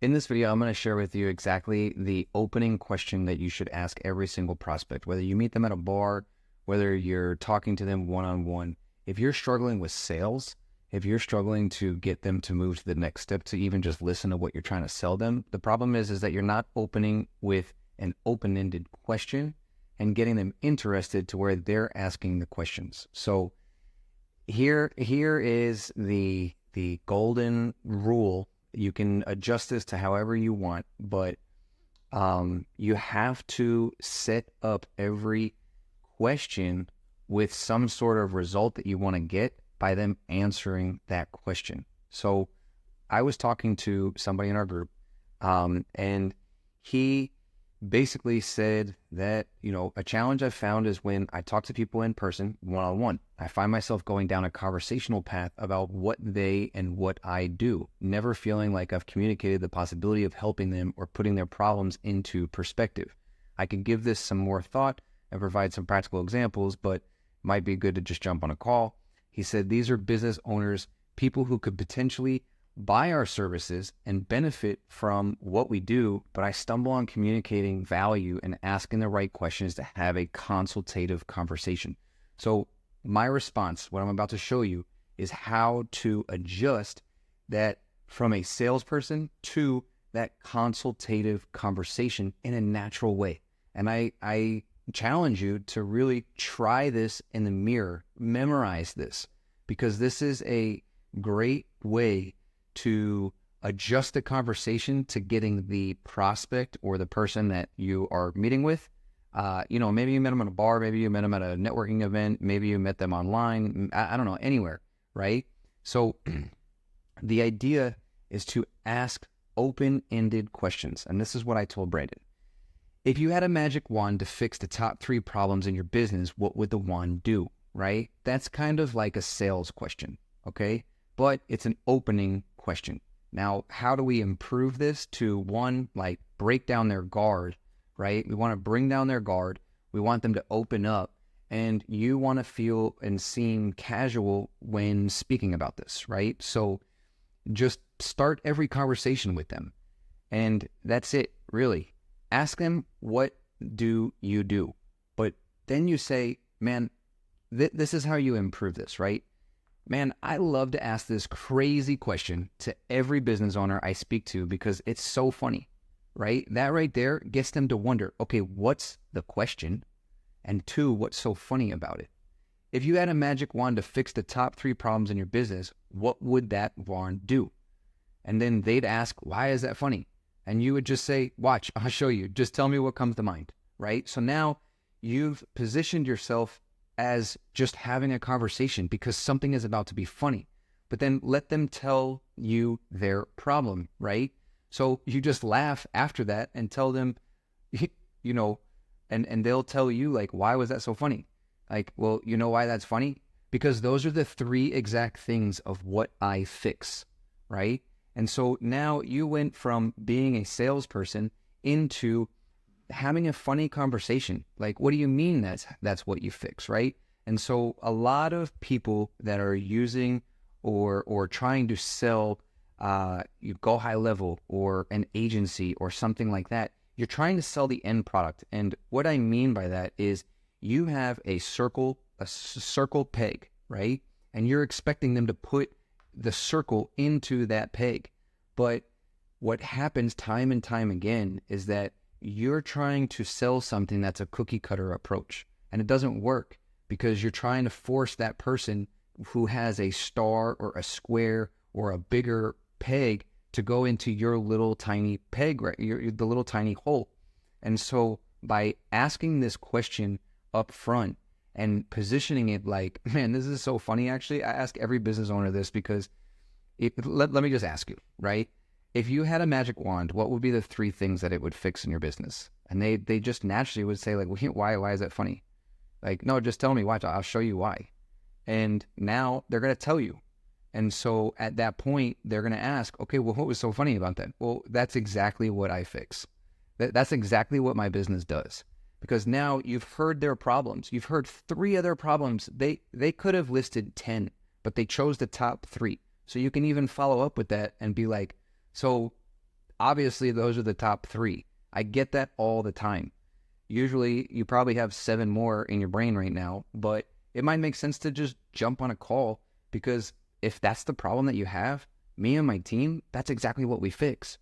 In this video, I'm going to share with you exactly the opening question that you should ask every single prospect, whether you meet them at a bar, whether you're talking to them one-on-one. If you're struggling with sales, if you're struggling to get them to move to the next step, to even just listen to what you're trying to sell them, the problem is that you're not opening with an open-ended question and getting them interested to where they're asking the questions. So here is the golden rule. You can adjust this to however you want, but you have to set up every question with some sort of result that you want to get by them answering that question. So I was talking to somebody in our group, and he basically said that, a challenge I've found is when I talk to people in person, one-on-one, I find myself going down a conversational path about what they and what I do, never feeling like I've communicated the possibility of helping them or putting their problems into perspective. I could give this some more thought and provide some practical examples, but it might be good to just jump on a call. He said, these are business owners, people who could potentially buy our services and benefit from what we do, but I stumble on communicating value and asking the right questions to have a consultative conversation. So my response, what I'm about to show you, is how to adjust that from a salesperson to that consultative conversation in a natural way. And I challenge you to really try this in the mirror, memorize this, because this is a great way to adjust the conversation to getting the prospect or the person that you are meeting with. Maybe you met them at a bar, maybe you met them at a networking event, maybe you met them online, I don't know, anywhere, right? So the idea is to ask open-ended questions. And this is what I told Brandon. If you had a magic wand to fix the top 3 problems in your business, what would the wand do, right? That's kind of like a sales question, okay? But it's an opening question. Now, how do we improve this to, one, like break down their guard, right? We want to bring down their guard. We want them to open up, and you want to feel and seem casual when speaking about this, right? So just start every conversation with them. And that's it, really. Ask them, what do you do? But then you say, man, this is how you improve this, right? Man, I love to ask this crazy question to every business owner I speak to because it's so funny, right? That right there gets them to wonder, okay, what's the question? And 2, what's so funny about it? If you had a magic wand to fix the top 3 problems in your business, what would that wand do? And then they'd ask, why is that funny? And you would just say, watch, I'll show you. Just tell me what comes to mind, right? So now you've positioned yourself as just having a conversation because something is about to be funny. But then let them tell you their problem, right? So you just laugh after that and tell them, and they'll tell you, like, why was that so funny? Like, well, you know why that's funny? Because those are the 3 exact things of what I fix, right? And so now you went from being a salesperson into having a funny conversation. Like, what do you mean that's what you fix, right? And so a lot of people that are using or trying to sell you GoHighLevel or an agency or something like that, you're trying to sell the end product. And what I mean by that is you have a circle peg, right? And you're expecting them to put the circle into that peg. But what happens time and time again is that you're trying to sell something that's a cookie cutter approach, and it doesn't work because you're trying to force that person who has a star or a square or a bigger peg to go into your little tiny peg, right? The little tiny hole. And so by asking this question up front and positioning it like, man, this is so funny. Actually, I ask every business owner this because let me just ask you, right? If you had a magic wand, what would be the 3 things that it would fix in your business? And they just naturally would say, like, well, why is that funny? Like, no, just tell me, watch, I'll show you why. And now they're going to tell you. And so at that point, they're going to ask, okay, well, what was so funny about that? Well, that's exactly what I fix. That's exactly what my business does. Because now you've heard their problems. You've heard 3 other problems. They could have listed 10, but they chose the top 3. So you can even follow up with that and be like, so Obviously, those are the top 3. I get that all the time. Usually, you probably have 7 more in your brain right now, but it might make sense to just jump on a call, because if that's the problem that you have, me and my team, that's exactly what we fix.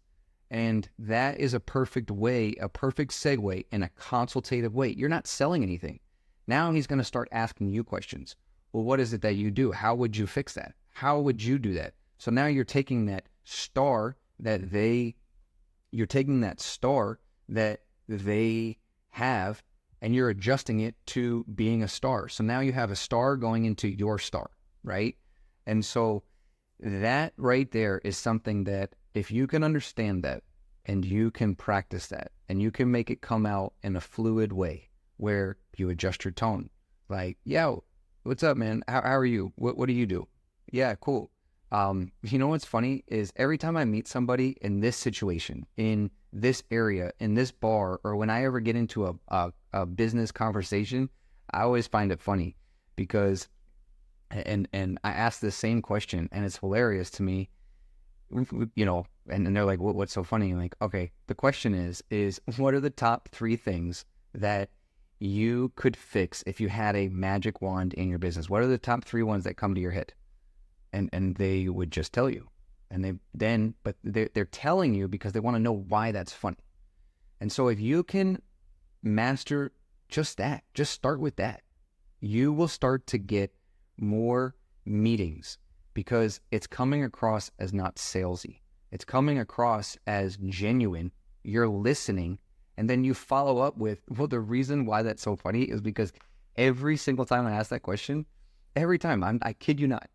And that is a perfect way, a perfect segue in a consultative way. You're not selling anything. Now he's going to start asking you questions. Well, what is it that you do? How would you fix that? How would you do that? So now you're taking that star that they have, and you're adjusting it to being a star. So now you have a star going into your star, right? And so that right there is something that if you can understand that, and you can practice that, and you can make it come out in a fluid way where you adjust your tone. Like, yo, what's up, man? How are you? What do you do? Yeah, cool. You know what's funny is every time I meet somebody in this situation, in this area, in this bar, or when I ever get into a business conversation, I always find it funny because, and I ask the same question, and it's hilarious to me, you know, and they're like, what's so funny? I'm like, okay, the question is what are the top 3 things that you could fix if you had a magic wand in your business? What are the top 3 ones that come to your head? And they would just tell you. And they're telling you because they want to know why that's funny. And so if you can master just that, just start with that, you will start to get more meetings, because it's coming across as not salesy. It's coming across as genuine. You're listening, and then you follow up with, well, the reason why that's so funny is because every single time I ask that question, every time, I kid you not,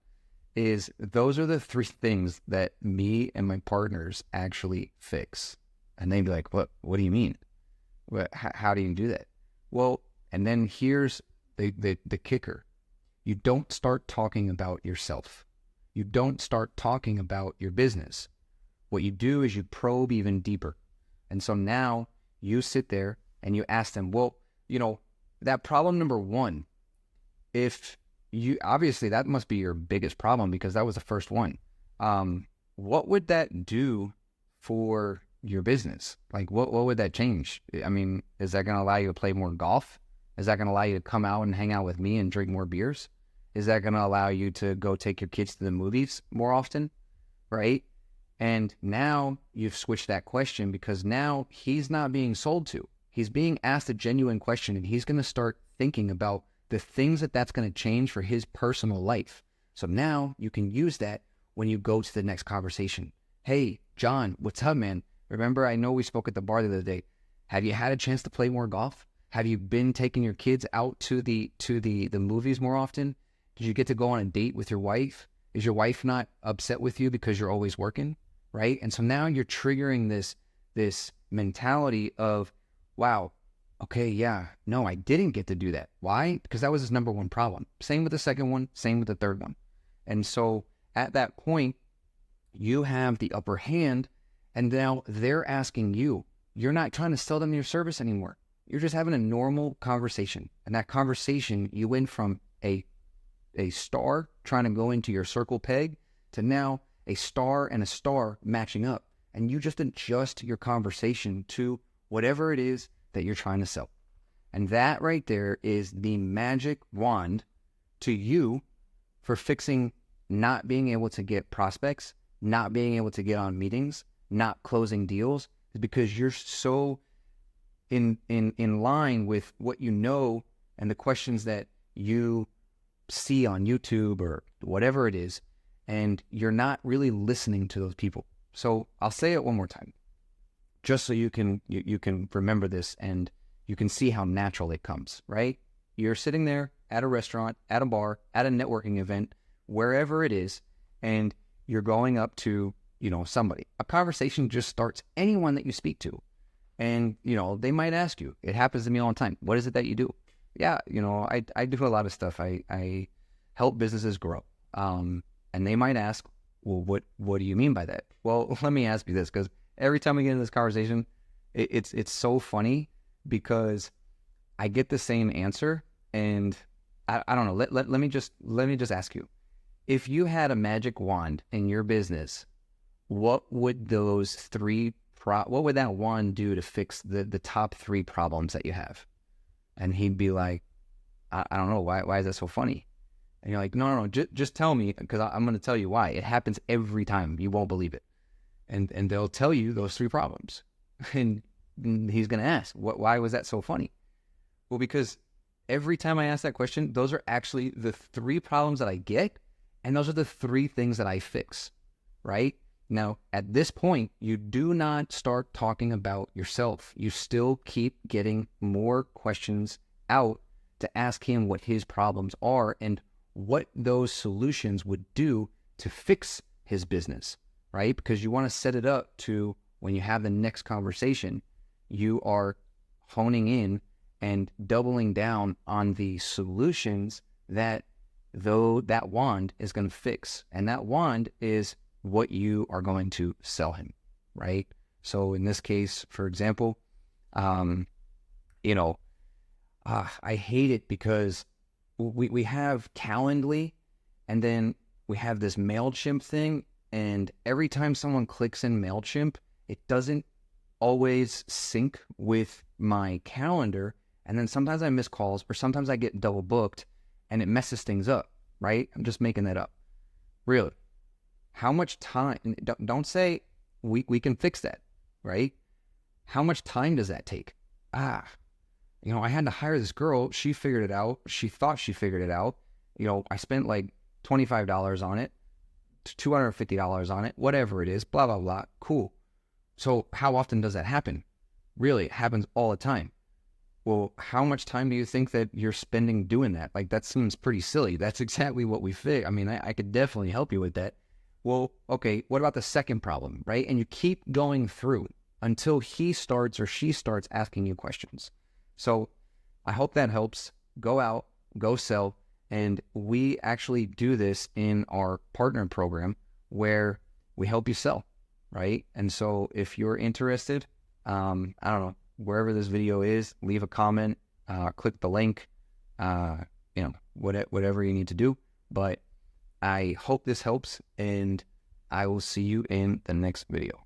is those are the 3 things that me and my partners actually fix. And they'd be like, what do you mean? How do you do that? Well, and then here's the kicker. You don't start talking about yourself. You don't start talking about your business. What you do is you probe even deeper. And so now you sit there and you ask them, well, you know, that problem number 1, if you, obviously that must be your biggest problem because that was the first one. What would that do for your business? Like what would that change? I mean, is that going to allow you to play more golf? Is that going to allow you to come out and hang out with me and drink more beers? Is that going to allow you to go take your kids to the movies more often? Right? And now you've switched that question because now he's not being sold to. He's being asked a genuine question, and he's going to start thinking about the things that's going to change for his personal life. So now you can use that when you go to the next conversation. Hey, John, what's up, man? Remember, I know we spoke at the bar the other day. Have you had a chance to play more golf? Have you been taking your kids out to the movies more often? Did you get to go on a date with your wife? Is your wife not upset with you because you're always working, right? And so now you're triggering this mentality of, wow, okay, yeah, no, I didn't get to do that. Why? Because that was his number 1 problem. Same with the second one, same with the third one. And so at that point, you have the upper hand, and now they're asking you. You're not trying to sell them your service anymore. You're just having a normal conversation. And that conversation, you went from a star trying to go into your circle peg to now a star and a star matching up. And you just adjust your conversation to whatever it is that you're trying to sell. And that right there is the magic wand to you for fixing not being able to get prospects, not being able to get on meetings, not closing deals, is because you're so in line with what you know and the questions that you see on YouTube or whatever it is, and you're not really listening to those people. So I'll say it one more time, just so you can remember this and you can see how natural it comes, right? You're sitting there at a restaurant, at a bar, at a networking event, wherever it is, and you're going up to, somebody. A conversation just starts, anyone that you speak to. And, they might ask you, it happens to me all the time, what is it that you do? Yeah, I do a lot of stuff. I help businesses grow. And they might ask, well, what do you mean by that? Well, let me ask you this, because every time we get into this conversation, it's so funny because I get the same answer, and I don't know. Let me just ask you, if you had a magic wand in your business, what would those 3 what would that wand do to fix the top 3 problems that you have? And he'd be like, I don't know, why is that so funny? And you're like, no, just tell me, because I'm going to tell you why. It happens every time. You won't believe it. And they'll tell you those 3 problems. And he's going to ask, why was that so funny? Well, because every time I ask that question, those are actually the 3 problems that I get, and those are the 3 things that I fix, right? Now, at this point, you do not start talking about yourself. You still keep getting more questions out to ask him what his problems are and what those solutions would do to fix his business, right? Because you want to set it up to when you have the next conversation, you are honing in and doubling down on the solutions that that wand is going to fix. And that wand is what you are going to sell him, right? So in this case, for example, I hate it because we have Calendly, and then we have this MailChimp thing, and every time someone clicks in MailChimp, it doesn't always sync with my calendar, and then sometimes I miss calls, or sometimes I get double booked, and it messes things up, right? I'm just making that up. Really. How much time, don't say we can fix that, right? How much time does that take? I had to hire this girl. She figured it out. She thought she figured it out. I spent like $25 on it, $250 on it, whatever it is, blah, blah, blah. Cool. So how often does that happen? Really, it happens all the time. Well, how much time do you think that you're spending doing that? Like, that seems pretty silly. That's exactly what we fix. I mean, I could definitely help you with that. Well, okay, what about the second problem, right? And you keep going through until he starts or she starts asking you questions. So I hope that helps. Go out, go sell. And we actually do this in our partner program where we help you sell, right? And so if you're interested, I don't know, wherever this video is, leave a comment, click the link, whatever you need to do. But I hope this helps, and I will see you in the next video.